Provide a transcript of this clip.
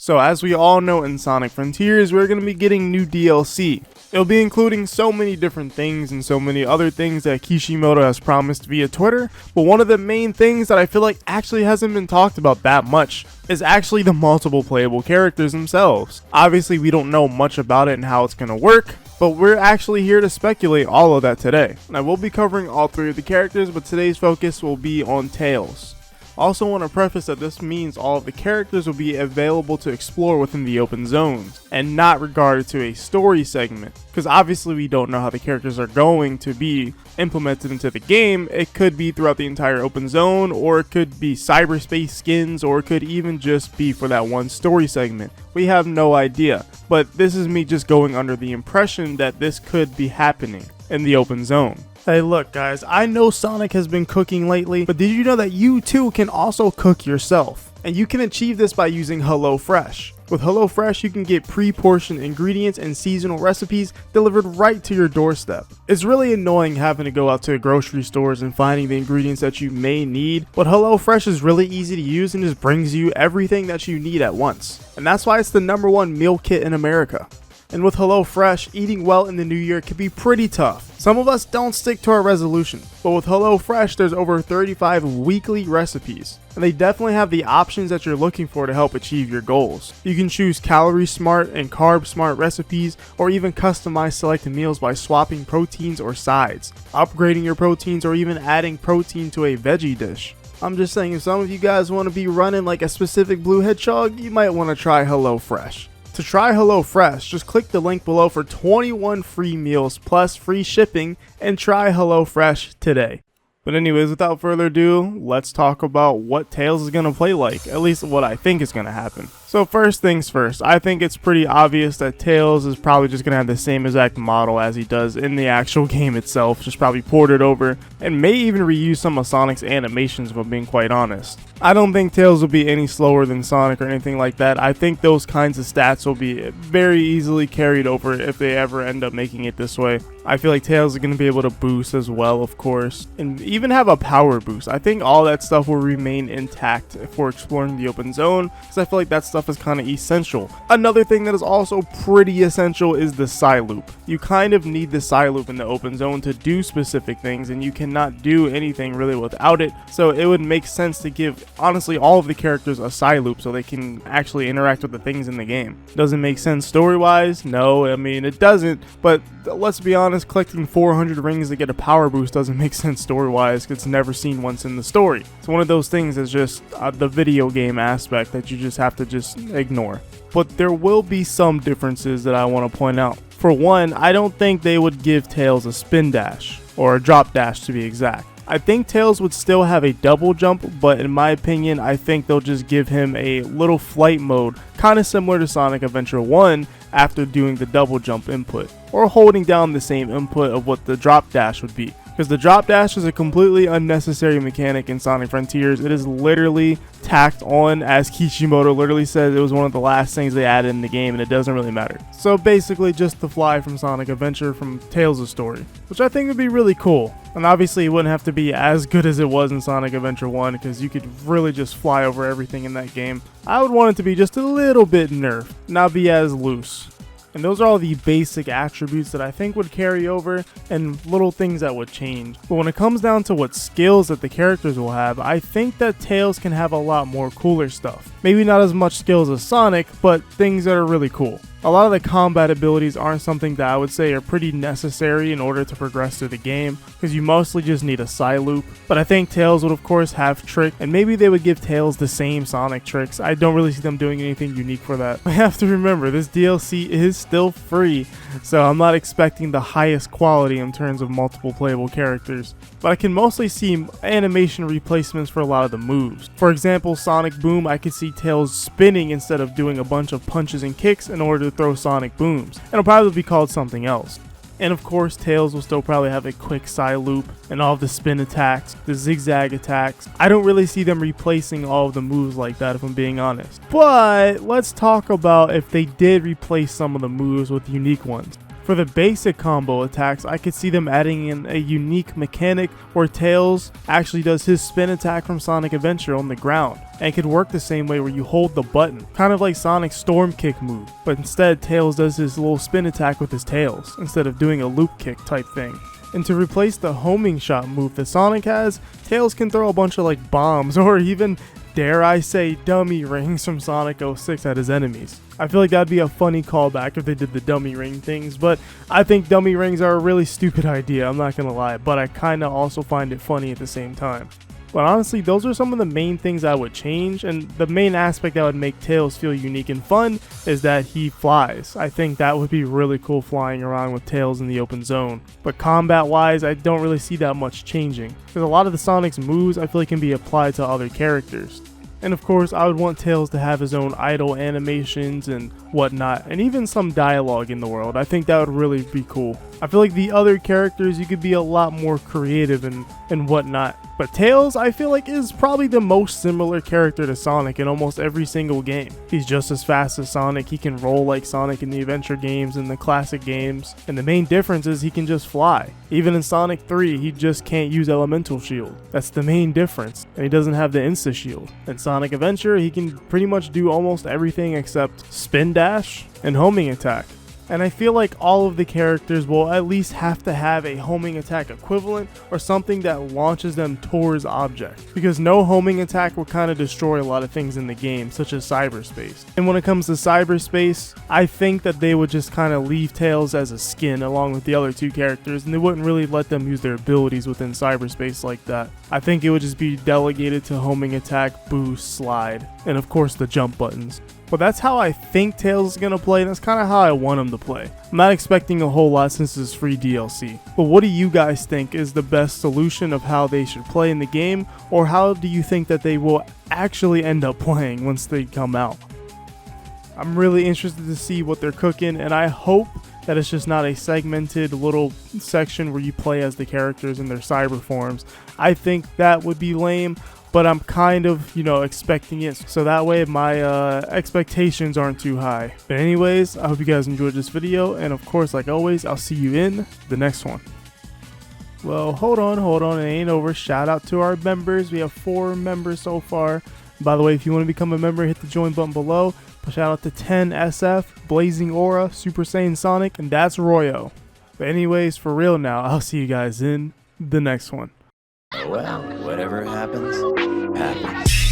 So as we all know, in Sonic Frontiers, we're going to be getting new DLC. It'll be including so many different things and so many other things that Kishimoto has promised via Twitter, but one of the main things that I feel like actually hasn't been talked about that much is actually the multiple playable characters themselves. Obviously, we don't know much about it and how it's going to work, but we're actually here to speculate all of that today. And I will be covering all three of the characters, but today's focus will be on Tails. Also want to preface that this means all of the characters will be available to explore within the open zones, and not regarded to a story segment, because obviously we don't know how the characters are going to be implemented into the game. It could be throughout the entire open zone, or it could be cyberspace skins, or it could even just be for that one story segment. We have no idea, but this is me just going under the impression that this could be happening in the open zone. Hey look guys, I know Sonic has been cooking lately, but did you know that you too can also cook yourself? And you can achieve this by using HelloFresh. With HelloFresh, you can get pre-portioned ingredients and seasonal recipes delivered right to your doorstep. It's really annoying having to go out to grocery stores and finding the ingredients that you may need, but HelloFresh is really easy to use and just brings you everything that you need at once. And that's why it's the #1 meal kit in America. And with HelloFresh, eating well in the new year can be pretty tough. Some of us don't stick to our resolution, but with HelloFresh, there's over 35 weekly recipes, and they definitely have the options that you're looking for to help achieve your goals. You can choose calorie smart and carb smart recipes, or even customize selected meals by swapping proteins or sides, upgrading your proteins, or even adding protein to a veggie dish. I'm just saying, if some of you guys want to be running like a specific blue hedgehog, you might want to try HelloFresh. To try HelloFresh, just click the link below for 21 free meals plus free shipping and try HelloFresh today. But anyways, without further ado, let's talk about what Tails is going to play like, at least what I think is going to happen. So first things first, I think it's pretty obvious that Tails is probably just going to have the same exact model as he does in the actual game itself, just probably ported over, and may even reuse some of Sonic's animations if I'm being quite honest. I don't think Tails will be any slower than Sonic or anything like that. I think those kinds of stats will be very easily carried over if they ever end up making it this way. I feel like Tails is going to be able to boost as well, of course, and even have a power boost. I think all that stuff will remain intact for exploring the open zone, because I feel like that stuff is kind of essential. Another thing that is also pretty essential is the Psy Loop. You kind of need the Psy Loop in the open zone to do specific things, and you cannot do anything really without it, so it would make sense to give honestly all of the characters a Psy Loop so they can actually interact with the things in the game. Does it make sense story wise? No, I mean it doesn't, but let's be honest, collecting 400 rings to get a power boost doesn't make sense story wise because it's never seen once in the story. It's one of those things that's just the video game aspect that you just have to just ignore. But there will be some differences that I want to point out. For one, I don't think they would give Tails a spin dash, or a drop dash to be exact. I think Tails would still have a double jump, but in my opinion, I think they'll just give him a little flight mode, kind of similar to Sonic Adventure 1 after doing the double jump input, or holding down the same input of what the drop dash would be. Because the drop dash is a completely unnecessary mechanic in Sonic Frontiers. It is literally tacked on, as Kishimoto literally says it was one of the last things they added in the game, and it doesn't really matter. So basically just the fly from Sonic Adventure from Tails' story, which I think would be really cool. And obviously it wouldn't have to be as good as it was in Sonic Adventure 1, because you could really just fly over everything in that game. I would want it to be just a little bit nerfed, not be as loose. And those are all the basic attributes that I think would carry over and little things that would change. But when it comes down to what skills that the characters will have, I think that Tails can have a lot more cooler stuff. Maybe not as much skills as Sonic, but things that are really cool. A lot of the combat abilities aren't something that I would say are pretty necessary in order to progress through the game, because you mostly just need a Psy Loop. But I think Tails would of course have Trick, and maybe they would give Tails the same Sonic tricks. I don't really see them doing anything unique for that. I have to remember, this DLC is still free, so I'm not expecting the highest quality in terms of multiple playable characters. But I can mostly see animation replacements for a lot of the moves. For example, Sonic Boom, I could see Tails spinning instead of doing a bunch of punches and kicks in order to throw Sonic Booms. It'll probably be called something else. And of course, Tails will still probably have a quick Psy Loop and all of the spin attacks, the zigzag attacks. I don't really see them replacing all of the moves like that if I'm being honest. But let's talk about if they did replace some of the moves with unique ones. For the basic combo attacks, I could see them adding in a unique mechanic where Tails actually does his spin attack from Sonic Adventure on the ground, and it could work the same way where you hold the button, kind of like Sonic's Storm Kick move, but instead Tails does his little spin attack with his tails, instead of doing a loop kick type thing. And to replace the homing shot move that Sonic has, Tails can throw a bunch of like bombs or even, dare I say, dummy rings from Sonic 06 at his enemies. I feel like that'd be a funny callback if they did the dummy ring things, but I think dummy rings are a really stupid idea, I'm not gonna lie, but I kinda also find it funny at the same time. But honestly, those are some of the main things I would change, and the main aspect that would make Tails feel unique and fun is that he flies. I think that would be really cool flying around with Tails in the open zone. But combat wise, I don't really see that much changing, because a lot of the Sonic's moves I feel like can be applied to other characters. And of course, I would want Tails to have his own idle animations and whatnot, and even some dialogue in the world. I think that would really be cool. I feel like the other characters, you could be a lot more creative and whatnot. But Tails, I feel like, is probably the most similar character to Sonic in almost every single game. He's just as fast as Sonic, he can roll like Sonic in the adventure games and the classic games, and the main difference is he can just fly. Even in Sonic 3, he just can't use Elemental Shield. That's the main difference, and he doesn't have the Insta Shield. In Sonic Adventure, he can pretty much do almost everything except spin dash and homing attack. And I feel like all of the characters will at least have to have a homing attack equivalent or something that launches them towards objects, because no homing attack will kind of destroy a lot of things in the game, such as Cyberspace. And when it comes to Cyberspace, I think that they would just kind of leave Tails as a skin along with the other two characters, and they wouldn't really let them use their abilities within Cyberspace like that. I think it would just be delegated to homing attack, boost, slide, and of course the jump buttons. But that's how I think Tails is going to play, and that's kind of how I want him to play. I'm not expecting a whole lot since it's free DLC. But what do you guys think is the best solution of how they should play in the game, or how do you think that they will actually end up playing once they come out? I'm really interested to see what they're cooking, and I hope that it's just not a segmented little section where you play as the characters in their cyber forms. I think that would be lame, but I'm kind of, expecting it, so that way my expectations aren't too high. But anyways, I hope you guys enjoyed this video, and of course, like always, I'll see you in the next one. Well, hold on, it ain't over. Shout out to our members. We have 4 members so far. By the way, if you want to become a member, hit the join button below. But shout out to 10SF, Blazing Aura, Super Saiyan Sonic, and that's Royo. But anyways, for real now, I'll see you guys in the next one. Well, whatever happens, happens.